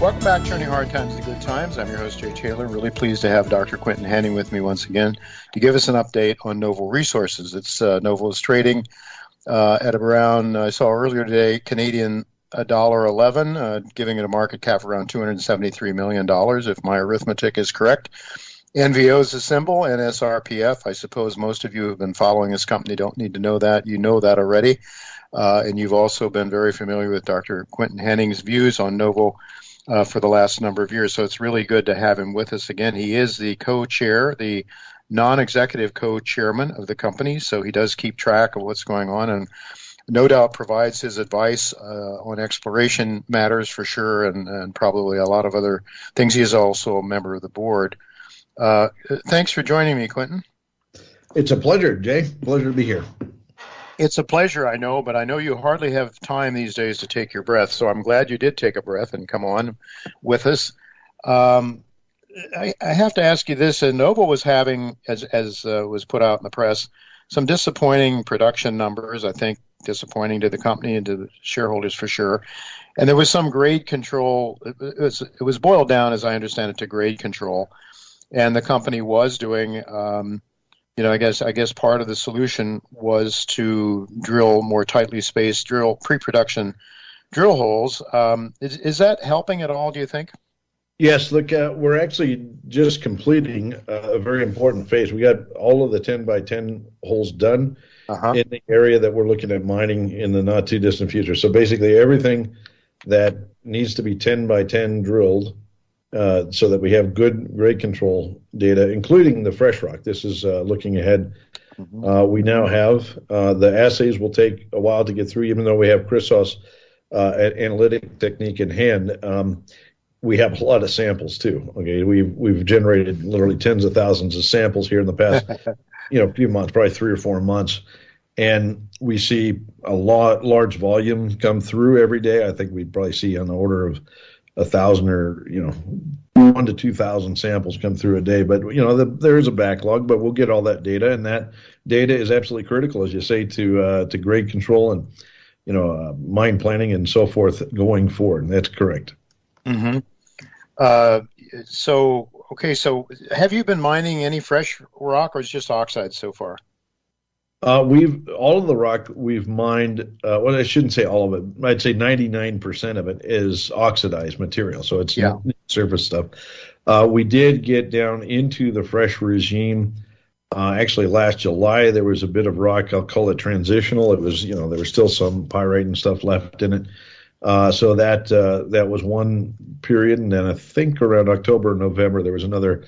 Welcome back, Turning Hard Times to Good Times. I'm your host, Jay Taylor. Really pleased to have Dr. Quinton Hennigh with me once again to give us an update on Novo Resources. Novo is trading at around, I saw earlier today, Canadian $1.11, giving it a market cap around $273 million, if my arithmetic is correct. NVO is the symbol, and SRPF. I suppose most of you who have been following this company don't need to know that. You know that already. And you've also been very familiar with Dr. Quinton Hennigh's views on Novo for the last number of years. So it's really good to have him with us again. He is the co-chair, the non-executive co-chairman of the company, so he does keep track of what's going on and no doubt provides his advice on exploration matters for sure, and probably a lot of other things. He is also a member of the board. Thanks for joining me, Quinton. It's a pleasure, Jay. Pleasure to be here. It's a pleasure, I know, but I know you hardly have time these days to take your breath, so I'm glad you did take a breath and come on with us. I have to ask you this. Novo was having, as was put out in the press, some disappointing production numbers, I think disappointing to the company and to the shareholders for sure. And there was some grade control. It was boiled down, as I understand it, to grade control. And the company was doing, I guess part of the solution was to drill more tightly spaced, pre-production drill holes. Is that helping at all, do you think? Yes, look, we're actually just completing a very important phase. We got all of the 10 by 10 holes done in the area that we're looking at mining in the not too distant future. So basically everything that needs to be 10 by 10 drilled so that we have good grade control data, including the fresh rock. This is looking ahead. We now have the assays will take a while to get through, even though we have Chrysos analytic technique in hand. We have a lot of samples too. Okay, we've generated literally tens of thousands of samples here in the past, few months, probably 3 or 4 months, and we see a large volume come through every day. I think we'd probably see on the order of 1,000 or 1 to 2,000 samples come through a day. But there is a backlog, but we'll get all that data, and that data is absolutely critical, as you say, to grade control and mine planning and so forth going forward. And that's correct. Mm-hmm. So have you been mining any fresh rock, or is it just oxide so far? All of the rock we've mined, well, I shouldn't say all of it. I'd say 99% of it is oxidized material, so it's surface stuff. We did get down into the fresh regime. Actually, last July, there was a bit of rock. I'll call it transitional. It was, there was still some pyrite and stuff left in it. So that was one period, and then I think around October, November, there was another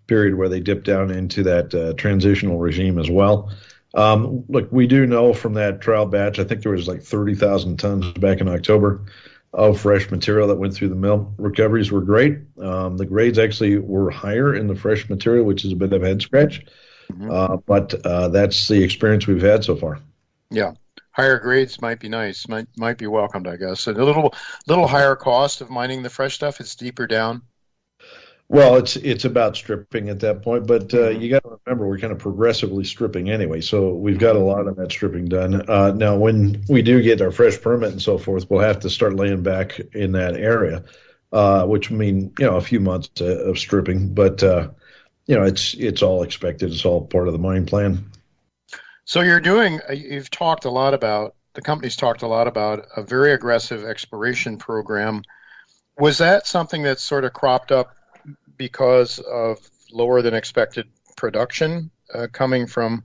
period where they dipped down into that transitional regime as well. Look, we do know from that trial batch, I think there was like 30,000 tons back in October of fresh material that went through the mill. Recoveries were great. The grades actually were higher in the fresh material, which is a bit of a head scratch. But that's the experience we've had so far. Yeah. Higher grades might be nice, might be welcomed, I guess. A little higher cost of mining the fresh stuff. It's deeper down. Well, it's about stripping at that point, but you got to remember we're kind of progressively stripping anyway, so we've got a lot of that stripping done. Now, when we do get our fresh permit and so forth, we'll have to start laying back in that area, which mean a few months of stripping, but it's all expected. It's all part of the mine plan. So you've talked a lot about, the company's talked a lot about a very aggressive exploration program. Was that something that sort of cropped up because of lower than expected production coming from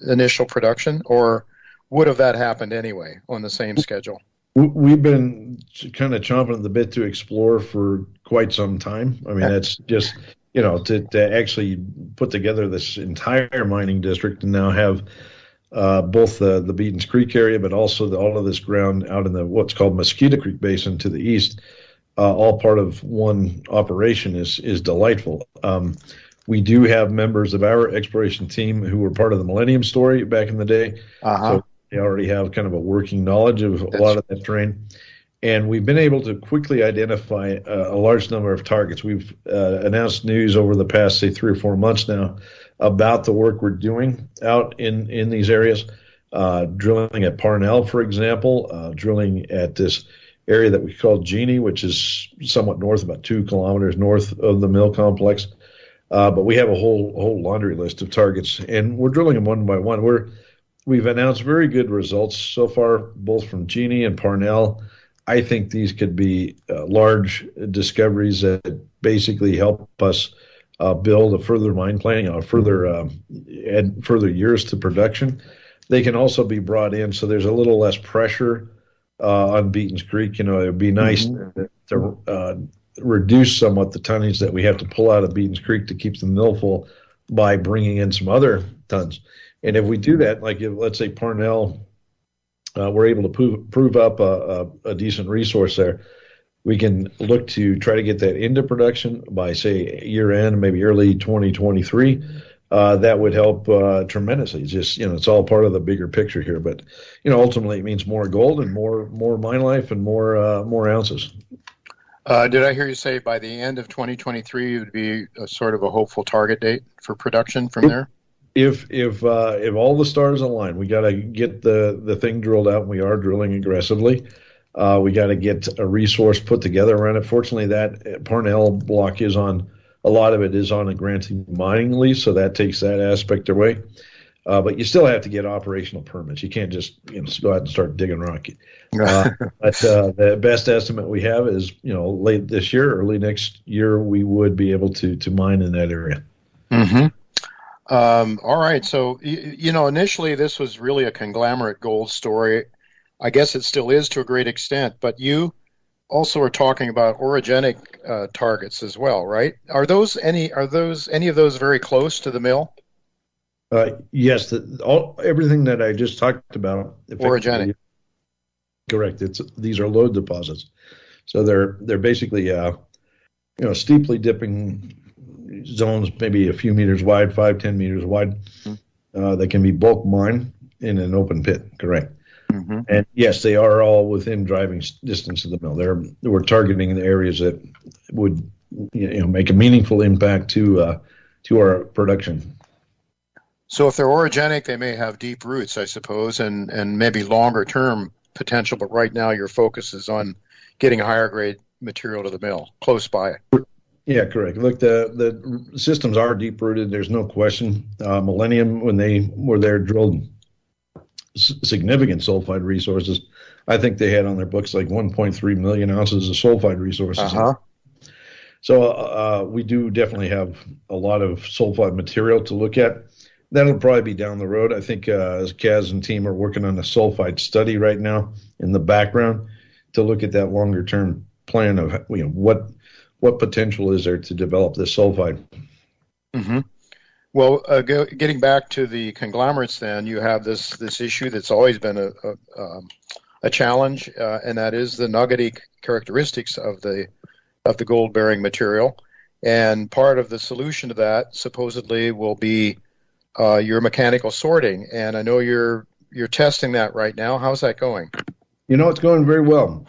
initial production, or would have that happened anyway on the same schedule? We've been kind of chomping at the bit to explore for quite some time. I mean, that's just, to actually put together this entire mining district and now have both the Beatons Creek area, but also all of this ground out in the what's called Mosquito Creek Basin to the east, all part of one operation is delightful. We do have members of our exploration team who were part of the Millennium Story back in the day. So they already have kind of a working knowledge of a lot of that terrain. And we've been able to quickly identify a large number of targets. We've announced news over the past, say, 3 or 4 months now about the work we're doing out in these areas. Drilling at Parnell, for example, drilling at this area that we call Genie, which is somewhat north, about 2 kilometers north of the mill complex. But we have a whole laundry list of targets, and we're drilling them one by one. We've announced very good results so far, both from Genie and Parnell. I think these could be large discoveries that basically help us build a further mine plan, add further years to production. They can also be brought in, so there's a little less pressure on Beaton's Creek. It would be nice to reduce somewhat the tonnage that we have to pull out of Beaton's Creek to keep the mill full by bringing in some other tons. And if we do that, like let's say Parnell, we're able to prove up a decent resource there, we can look to try to get that into production by, say, year end, maybe early 2023. That would help tremendously. It's all part of the bigger picture here. But ultimately, it means more gold and more mine life and more ounces. Did I hear you say by the end of 2023 it would be a sort of a hopeful target date for production from there? If all the stars align, we got to get the thing drilled out, and we are drilling aggressively. We got to get a resource put together around it. Fortunately, that Parnell block a lot of it is on a granting mining lease, so that takes that aspect away. But you still have to get operational permits. You can't just go out and start digging rock. But the best estimate we have is late this year, early next year, we would be able to mine in that area. Mm-hmm. All right. So initially this was really a conglomerate gold story. I guess it still is to a great extent. But you also are talking about orogenic targets as well, right? Are any of those very close to the mill? Yes, everything that I just talked about. Orogenic. Correct. These are lode deposits, so they're basically steeply dipping zones, maybe a few meters wide, 5-10 meters wide. They can be bulk mined in an open pit. Correct. Mm-hmm. And yes, they are all within driving distance of the mill. We're targeting the areas that would make a meaningful impact to our production. So if they're orogenic, they may have deep roots, I suppose, and maybe longer term potential. But right now, your focus is on getting higher grade material to the mill close by. Yeah, correct. Look, the systems are deep rooted. There's no question. Millennium, when they were there, drilled significant sulfide resources. I think they had on their books like 1.3 million ounces of sulfide resources. So we do definitely have a lot of sulfide material to look at. That'll probably be down the road. I think Kaz and team are working on a sulfide study right now in the background to look at that longer term plan of what potential is there to develop this sulfide. Mm-hmm. Well, getting back to the conglomerates, then you have this issue that's always been a challenge, and that is the nuggety characteristics of the gold bearing material. And part of the solution to that supposedly will be your mechanical sorting, and I know you're testing that right now. How's that going? It's going very well.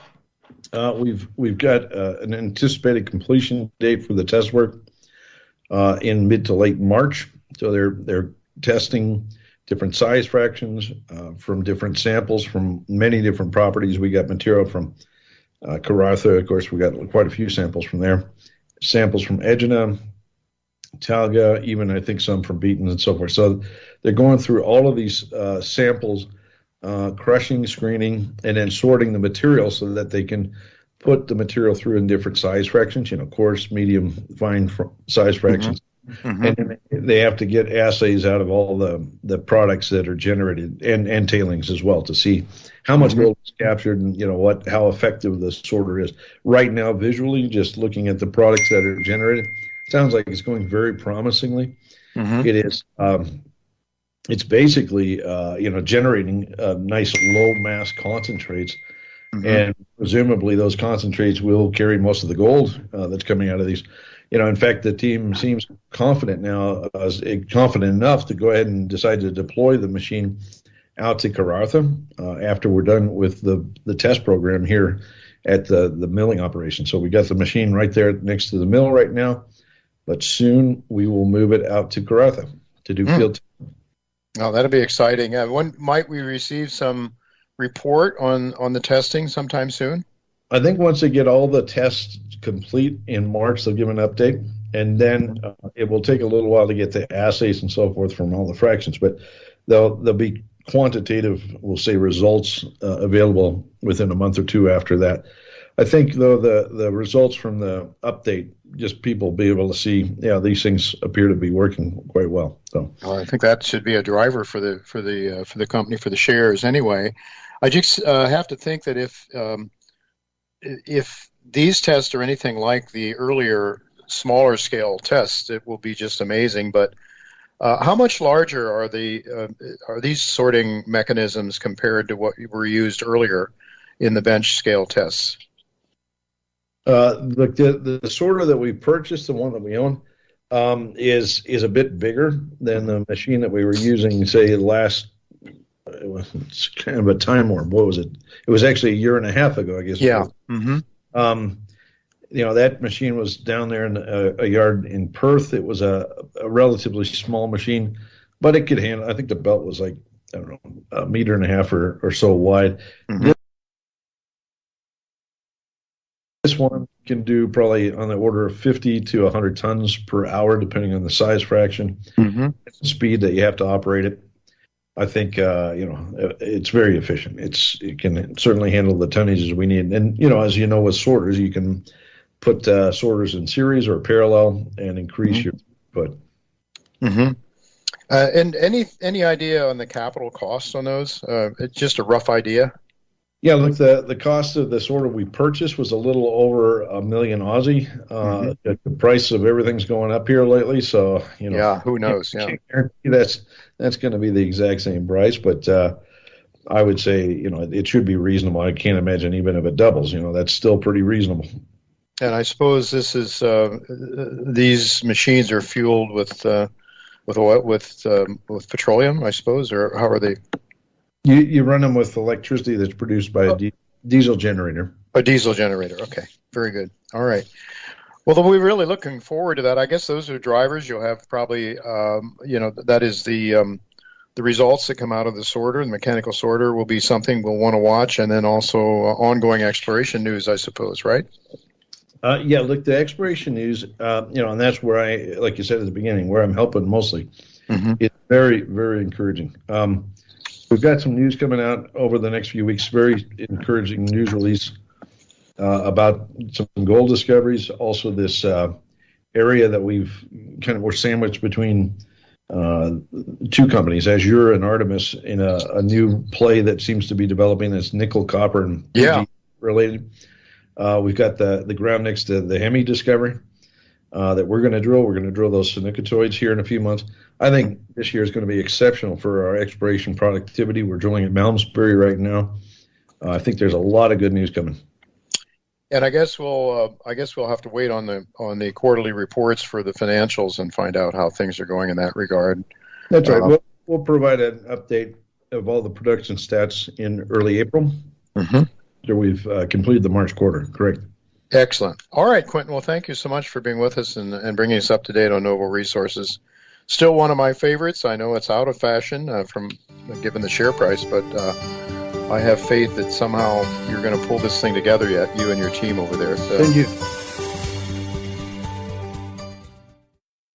We've got an anticipated completion date for the test work in mid to late March. So they're testing different size fractions from different samples from many different properties. We got material from Karratha, of course. We got quite a few samples from there. Samples from Egina, Talga, even I think some from Beaton and so forth. So they're going through all of these samples, crushing, screening, and then sorting the material so that they can put the material through in different size fractions, coarse, medium, fine size fractions. Mm-hmm. And then they have to get assays out of all the products that are generated and tailings as well to see how much gold is captured and how effective the sorter is. Right now, visually, just looking at the products that are generated, sounds like it's going very promisingly. Mm-hmm. It is. It's basically generating nice low mass concentrates, and presumably those concentrates will carry most of the gold that's coming out of these. In fact, the team seems confident now, confident enough to go ahead and decide to deploy the machine out to Karratha after we're done with the test program here at the milling operation. So we got the machine right there next to the mill right now, but soon we will move it out to Karratha to do field testing. Oh, that'll be exciting. When might we receive some report on the testing sometime soon? I think once they get all the tests complete in March, they'll give an update, and then it will take a little while to get the assays and so forth from all the fractions, but there'll be quantitative, we'll say, results available within a month or two after that. I think, though, the results from the update, just people will be able to see, these things appear to be working quite well. So, well, I think that should be a driver for the company, for the shares anyway. I just have to think that if these tests are anything like the earlier smaller scale tests, it will be just amazing. But how much larger are these sorting mechanisms compared to what were used earlier in the bench scale tests? The sorter that we purchased, the one that we own, is a bit bigger than the machine that we were using, say, last. It's kind of a time warp. What was it? It was actually a year and a half ago, I guess. Yeah. Mm-hmm. That machine was down there in a yard in Perth. It was a relatively small machine, but it could handle. I think the belt was like, I don't know, a meter and a half or so wide. Mm-hmm. This one can do probably on the order of 50 to 100 tons per hour, depending on the size fraction, the speed that you have to operate it. I think, it's very efficient. It can certainly handle the tonnages we need. And, as you know, with sorters, you can put sorters in series or parallel and increase your throughput. Mm-hmm. And any idea on the capital cost on those? It's just a rough idea. Yeah, look, the cost of the sorter we purchased was a little over $1 million Aussie. The price of everything's going up here lately, so Yeah, who knows? Yeah, that's going to be the exact same price, but I would say it should be reasonable. I can't imagine even if it doubles. That's still pretty reasonable. And I suppose this is these machines are fueled with oil, with petroleum, I suppose, or how are they? You run them with electricity that's produced by a diesel generator. A diesel generator. Okay, very good. All right. Well, we're really looking forward to that. I guess those are drivers. You'll have probably, that is the results that come out of the sorter. The mechanical sorter will be something we'll want to watch, and then also ongoing exploration news, I suppose, right? Yeah, look, the exploration news, and that's where I, like you said at the beginning, where I'm helping mostly. It's very, very encouraging. We've got some news coming out over the next few weeks, very encouraging news release about some gold discoveries. Also, this area that we're sandwiched between two companies, Azure and Artemis, in a new play that seems to be developing that's nickel, copper, and PG related. We've got the ground next to the Hemi discovery that we're going to drill. We're going to drill those silicotoids here in a few months. I think this year is going to be exceptional for our exploration productivity. We're drilling at Malmesbury right now. I think there's a lot of good news coming. And I guess we'll have to wait on the quarterly reports for the financials and find out how things are going in that regard. That's right. We'll provide an update of all the production stats in early April. After we've completed the March quarter. Correct. Excellent. All right, Quinton. Well, thank you so much for being with us and bringing us up to date on Novo Resources. Still one of my favorites. I know it's out of fashion given the share price, but I have faith that somehow you're going to pull this thing together yet, you and your team over there. So. Thank you.